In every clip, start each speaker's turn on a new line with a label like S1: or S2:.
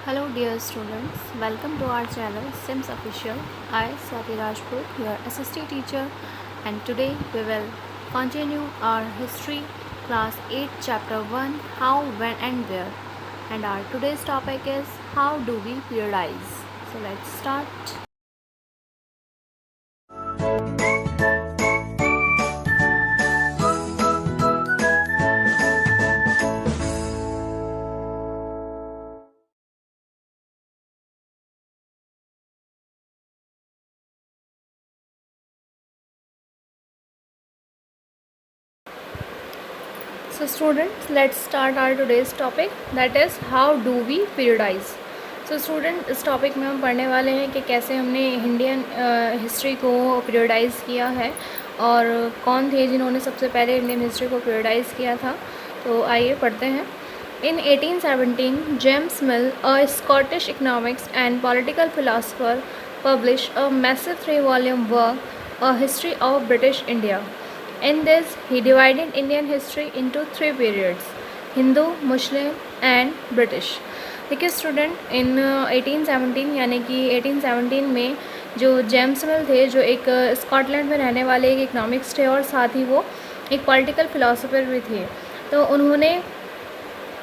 S1: Hello dear students, welcome to our channel Sims Official. I Swati Rajput, your assistant teacher, and today we will continue our history class 8 chapter 1 how, when and where. And our today's topic is how do we periodize. So let's start. So students, let's start our today's topic, that is how do we periodize. So student इस topic में हम पढ़ने वाले हैं कि कैसे हमने Indian history को पीरियडाइज़ किया है और कौन थे जिन्होंने सबसे पहले इंडियन हिस्ट्री को पीरियडाइज़ किया था. तो आइए पढ़ते हैं. In 1817, James Mill, a Scottish economics and political philosopher, published a massive 3-volume work, A History of British India. In this, he divided Indian history into 3 periods: Hindu, Muslim and British. देखिए student, इन 1817 यानी कि 1817 में जो James मिल थे, जो एक Scotland में रहने वाले एक इकनॉमिक्स थे और साथ ही वो एक पॉलिटिकल फ़िलासफ़र भी थे. तो उन्होंने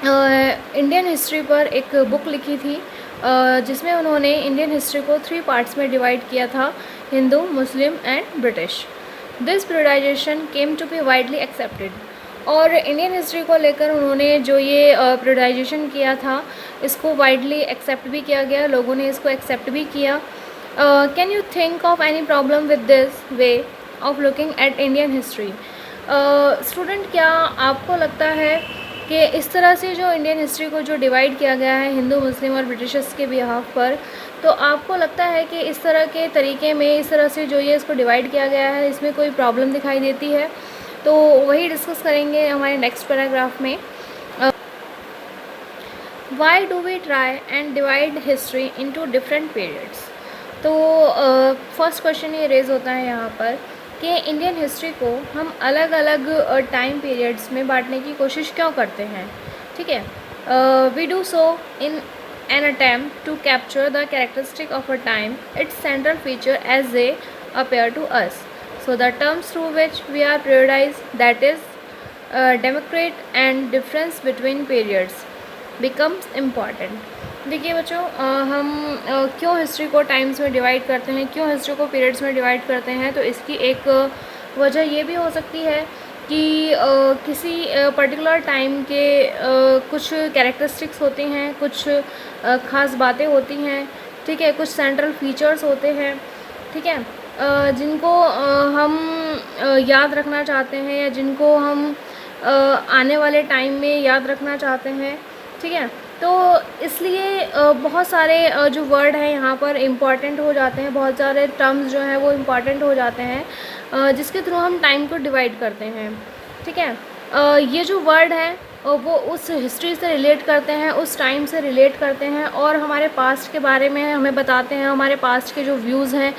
S1: इंडियन हिस्ट्री पर एक बुक लिखी थी जिसमें उन्होंने इंडियन हिस्ट्री को 3 पार्ट्स में डिवाइड किया था: Hindu, Muslim and British. This periodisation came to be widely accepted. और इंडियन हिस्ट्री को लेकर उन्होंने जो ये पीरियडाइजेशन किया था, इसको वाइडली एक्सेप्ट भी किया गया, लोगों ने इसको एक्सेप्ट भी किया. Can you think of any problem with this way of looking at Indian history? Student, क्या आपको लगता है कि इस तरह से जो इंडियन हिस्ट्री को जो डिवाइड किया गया है हिंदू, मुस्लिम और ब्रिटिशर्स के बिहाफ पर, तो आपको लगता है कि इस तरह के तरीके में, इस तरह से जो ये इसको डिवाइड किया गया है, इसमें कोई प्रॉब्लम दिखाई देती है? तो वही डिस्कस करेंगे हमारे नेक्स्ट पैराग्राफ में. Why do we try and divide history into different periods? तो फर्स्ट क्वेश्चन ये रेज होता है यहाँ पर कि इंडियन हिस्ट्री को हम अलग अलग टाइम पीरियड्स में बांटने की कोशिश क्यों करते हैं. ठीक है, we do so in an attempt to capture the characteristic of a time, its central feature as they appear to us. So the terms through which we are periodized, that is democrate and difference between periods, becomes important. देखिए बच्चों, हम क्यों history को times में divide करते हैं, क्यों history को पीरियड्स में डिवाइड करते हैं, तो इसकी एक वजह ये भी हो सकती है कि किसी पर्टिकुलर टाइम के कुछ कैरेक्टरिस्टिक्स होती हैं, कुछ ख़ास बातें होती हैं. ठीक है, कुछ सेंट्रल फीचर्स होते हैं. ठीक है, जिनको हम याद रखना चाहते हैं या जिनको हम आने वाले टाइम में याद रखना चाहते हैं. ठीक है, तो इसलिए बहुत सारे जो वर्ड हैं यहाँ पर इम्पॉर्टेंट हो जाते हैं, बहुत सारे टर्म्स जो हैं वो इम्पॉर्टेंट हो जाते हैं जिसके थ्रू हम टाइम को डिवाइड करते हैं. ठीक है, ये जो वर्ड हैं वो उस हिस्ट्री से रिलेट करते हैं, उस टाइम से रिलेट करते हैं और हमारे पास्ट के बारे में हमें बताते हैं, हमारे पास्ट के जो व्यूज़ हैं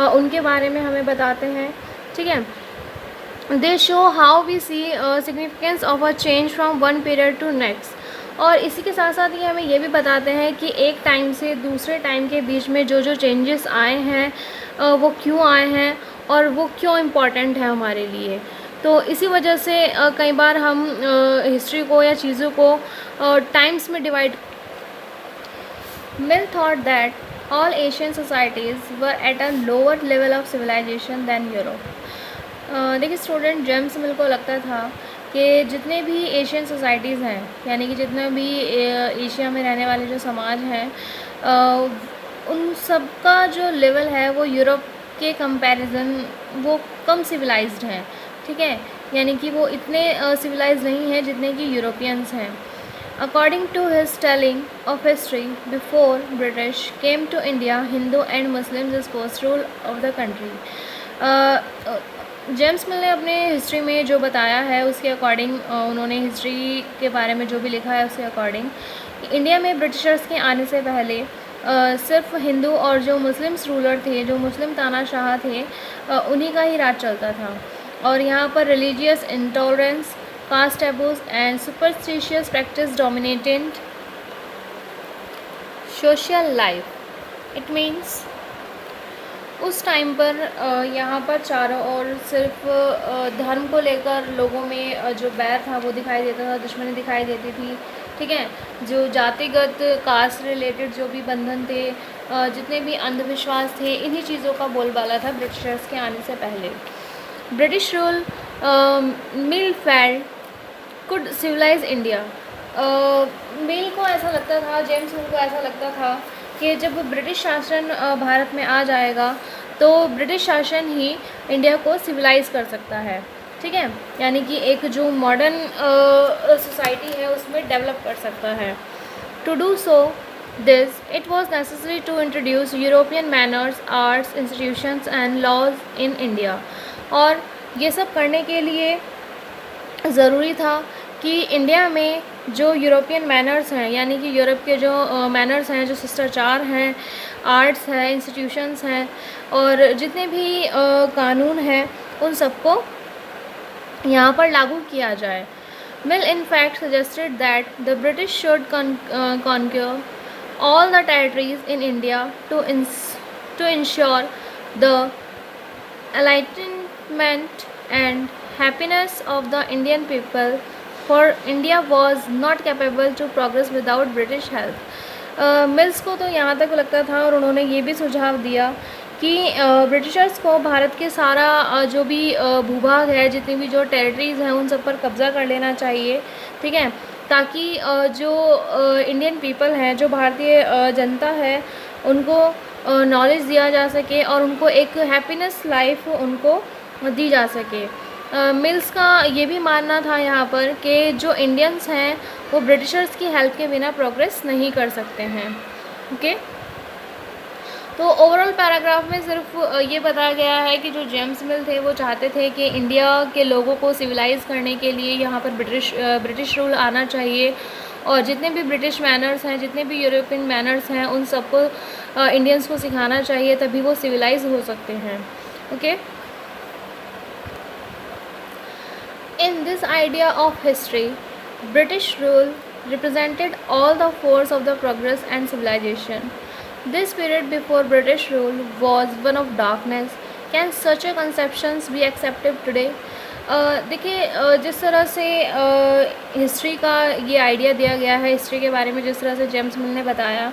S1: उनके बारे में हमें बताते हैं. ठीक है, they show how we see significance of a change from one period to next. और इसी के साथ साथ ये हमें ये भी बताते हैं कि एक टाइम से दूसरे टाइम के बीच में जो जो चेंजेस आए हैं वो क्यों आए हैं और वो क्यों इम्पॉर्टेंट है हमारे लिए. तो इसी वजह से कई बार हम हिस्ट्री को या चीज़ों को टाइम्स में divide. Mill thought that all Asian societies were at a lower level of civilisation than Europe. देखिए स्टूडेंट, जेम्स मिल को लगता था कि जितने भी एशियन सोसाइटीज़ हैं, यानी कि जितने भी एशिया में रहने वाले जो समाज हैं, उन सब का जो लेवल है वो यूरोप के कंपैरिजन वो कम सिविलाइज्ड हैं. ठीक है, यानी कि वो इतने सिविलाइज नहीं हैं जितने कि यूरोपियंस हैं. According to his telling of history, before British came to India, Hindu and Muslims disposed rule of the country. James Mill ने अपने हिस्ट्री में जो बताया है उसके अकॉर्डिंग, उन्होंने हिस्ट्री के बारे में जो भी लिखा है उसके अकॉर्डिंग, इंडिया में ब्रिटिशर्स के आने से पहले सिर्फ हिंदू और जो मुस्लिम्स रूलर थे, जो मुस्लिम तानाशाह थे, उन्हीं का ही राज चलता था. और यहाँ पर religious intolerance, caste taboos and superstitious practice dominated social life. It means उस टाइम पर यहाँ पर चारों ओर सिर्फ धर्म को लेकर लोगों में जो बैर था वो दिखाई देता था, दुश्मनी दिखाई देती थी। ठीक है, जो जातिगत कास्ट रिलेटेड जो भी बंधन थे, जितने भी अंधविश्वास थे, इन्हीं चीज़ों का बोलबाला था ब्रिटिशर्स के आने से पहले। British rule Mill felt could civilize India. Mill को ऐसा लगता था, जेम्स मिल को ऐसा लगता था कि जब ब्रिटिश शासन भारत में आ जाएगा तो ब्रिटिश शासन ही इंडिया को सिविलाइज कर सकता है। ठीक है, यानी कि एक जो मॉडर्न सोसाइटी है उसमें डेवलप कर सकता है। To do so this it was necessary to introduce European manners, arts, institutions and laws in India. और ये सब करने के लिए ज़रूरी था कि इंडिया में जो यूरोपियन मैनर्स हैं, यानी कि यूरोप के जो मैनर्स हैं, जो शिष्टाचार हैं, आर्ट्स हैं, इंस्टीट्यूशंस हैं, और जितने भी कानून हैं, उन सबको यहाँ पर लागू किया जाए। Mill in fact suggested that the British should conquer all the territories in India to ensure the enlightenment and happiness of the Indian people, for India was not capable to progress without British help. Mills को तो यहाँ तक लगता था, और उन्होंने ये भी सुझाव दिया कि ब्रिटिशर्स को भारत के सारा जो भी भूभाग है, जितनी भी जो टेरिटरीज़ हैं, उन सब पर कब्ज़ा कर लेना चाहिए। ठीक है, ताकि जो इंडियन पीपल हैं, जो भारतीय जनता है, उनको नॉलेज दिया जा सके और उनको एक हैप्पीनेस लाइफ उनको दी जा सके। मिल्स का ये भी मानना था यहाँ पर कि जो इंडियंस हैं वो ब्रिटिशर्स की हेल्प के बिना प्रोग्रेस नहीं कर सकते हैं। ओके, तो ओवरऑल पैराग्राफ में सिर्फ ये बताया गया है कि जो जेम्स मिल थे वो चाहते थे कि इंडिया के लोगों को सिविलाइज़ करने के लिए यहाँ पर ब्रिटिश रूल आना चाहिए, और जितने भी ब्रिटिश मैनर्स हैं, जितने भी यूरोपियन मैनर्स हैं, उन सबको इंडियंस को सिखाना चाहिए, तभी वो सिविलाइज हो सकते हैं। Okay, in this idea of history, British rule represented all the force of the progress and civilization. This period before British rule was one of darkness. Can such a conceptions be accepted today? देखिए, जिस तरह से history का ये idea दिया गया है, history के बारे में जिस तरह से जेम्स मिल ने बताया,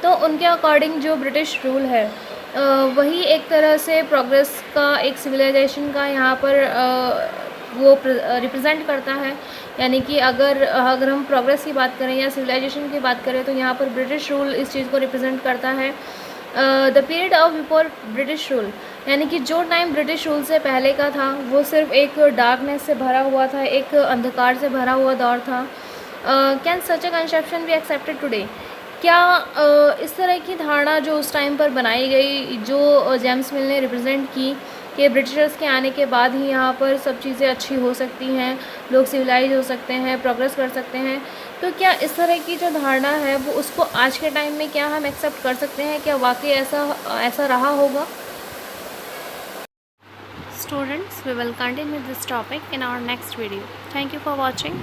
S1: तो उनके अकॉर्डिंग जो ब्रिटिश रूल है वही एक तरह से प्रोग्रेस का, एक सिविलाइजेशन का यहाँ पर वो रिप्रेजेंट करता है। यानी कि अगर हम प्रोग्रेस की बात करें या सिविलाइजेशन की बात करें, तो यहाँ पर ब्रिटिश रूल इस चीज़ को रिप्रेजेंट करता है। The period of before British rule, यानी कि जो टाइम ब्रिटिश रूल से पहले का था वो सिर्फ एक डार्कनेस से भरा हुआ था, एक अंधकार से भरा हुआ दौर था। Can such A conception be accepted today? क्या इस तरह की धारणा जो उस टाइम पर बनाई गई, जो जेम्स मिल ने रिप्रेजेंट की कि ब्रिटिशर्स के आने के बाद ही यहाँ पर सब चीज़ें अच्छी हो सकती हैं, लोग सिविलाइज हो सकते हैं, प्रोग्रेस कर सकते हैं, तो क्या इस तरह की जो धारणा है वो उसको आज के टाइम में क्या हम एक्सेप्ट कर सकते हैं? क्या वाकई ऐसा रहा होगा? Students, we will continue this topic in our next video. Thank you for watching.